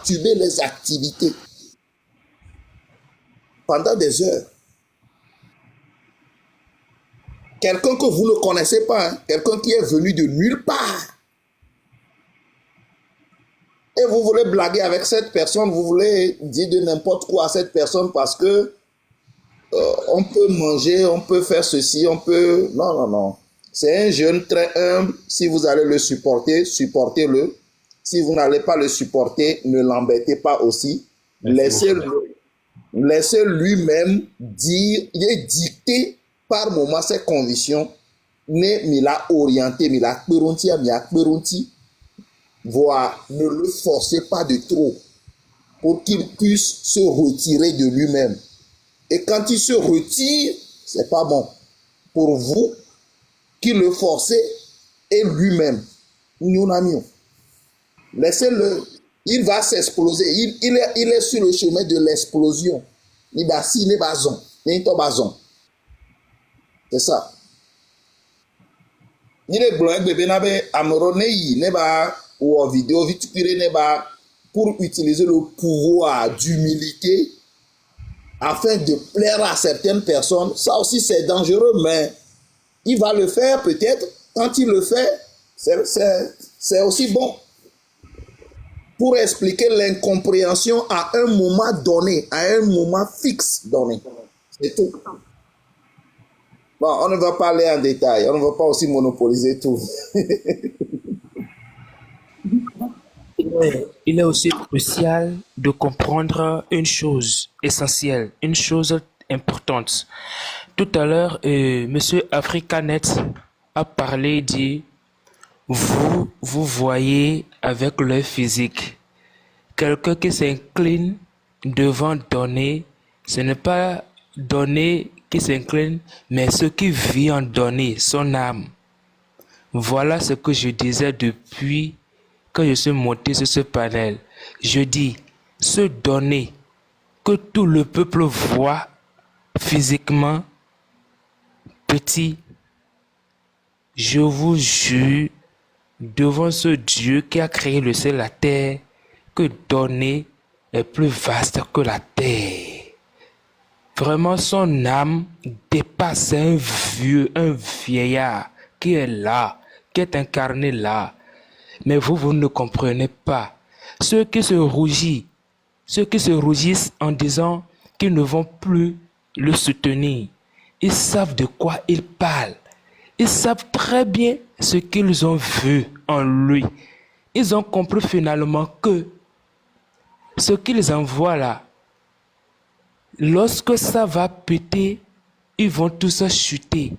perturber les activités pendant des heures. Quelqu'un que vous ne connaissez pas, hein, quelqu'un qui est venu de nulle part. Et vous voulez blaguer avec cette personne, vous voulez dire de n'importe quoi à cette personne parce que on peut manger, on peut faire ceci, on peut... Non, non, non. C'est un jeune très humble. Si vous allez le supporter, supportez-le. Si vous n'allez pas le supporter, ne l'embêtez pas aussi. Laissez-le. Laissez lui-même dire, il est dicté par moment ses conditions. Ne m'il a orienté, m'il a kperunti, voire ne le forcez pas de trop pour qu'il puisse se retirer de lui-même. Et quand il se retire, c'est pas bon pour vous qui le forcez et lui-même. Laissez-le. Il va s'exploser. Il est sur le chemin de l'explosion. Il va si ne bazon. C'est ça. Il est blanc bébé n'abe amorone yi ne ba ou vidéo vitukire ne ba pour utiliser le pouvoir d'humilité afin de plaire à certaines personnes. Ça aussi c'est dangereux, mais il va le faire peut-être. Quand il le fait, c'est aussi bon pour expliquer l'incompréhension à un moment donné, à un moment fixe donné. C'est tout. Bon, on ne va pas aller en détail, on ne va pas aussi monopoliser tout. Il est aussi crucial de comprendre une chose essentielle, une chose importante. Tout à l'heure, Monsieur Africanet a parlé, dit, vous voyez avec l'œil physique. Quelqu'un qui s'incline devant donner, ce n'est pas donner qui s'incline, mais ce qui vit en donner, son âme. Voilà ce que je disais depuis que je suis monté sur ce panel. Je dis, se donner, que tout le peuple voit physiquement petit, je vous jure, devant ce Dieu qui a créé le ciel et la terre, que donner est plus vaste que la terre. Vraiment, son âme dépasse un vieillard qui est là, qui est incarné là. Mais vous ne comprenez pas. Ceux qui se rougissent en disant qu'ils ne vont plus le soutenir, ils savent de quoi ils parlent. Ils savent très bien ce qu'ils ont vu en lui. Ils ont compris finalement que ce qu'ils envoient là, lorsque ça va péter, ils vont tous chuter.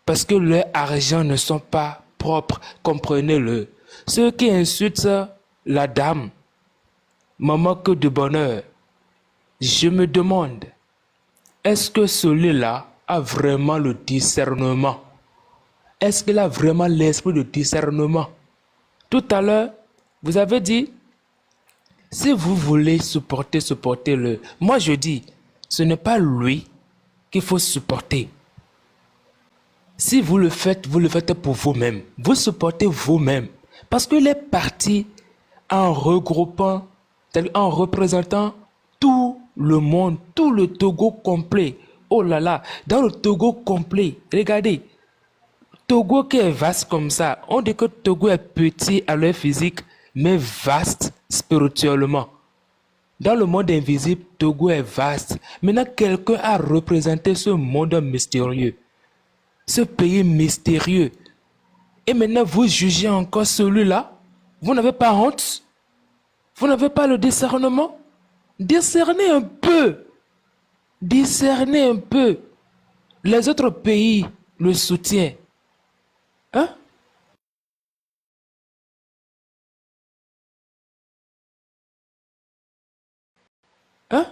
Parce que leurs argent ne sont pas propres, comprenez-le. Ceux qui insultent la dame, maman que de bonheur, je me demande, est-ce que celui-là a vraiment le discernement? Est-ce qu'il a vraiment l'esprit de discernement? Tout à l'heure, vous avez dit, si vous voulez supporter, supportez-le. Moi, je dis, ce n'est pas lui qu'il faut supporter. Si vous le faites pour vous-même. Vous supportez vous-même. Parce qu'il est parti en regroupant, en représentant tout le monde, tout le Togo complet. Oh là là, dans le Togo complet, regardez, Togo qui est vaste comme ça, on dit que Togo est petit à l'œil physique, mais vaste spirituellement. Dans le monde invisible, Togo est vaste. Maintenant, quelqu'un a représenté ce monde mystérieux, ce pays mystérieux. Et maintenant, vous jugez encore celui-là. Vous n'avez pas honte? Vous n'avez pas le discernement? Discernez un peu. Discernez un peu. Les autres pays le soutiennent. Hein? Hein?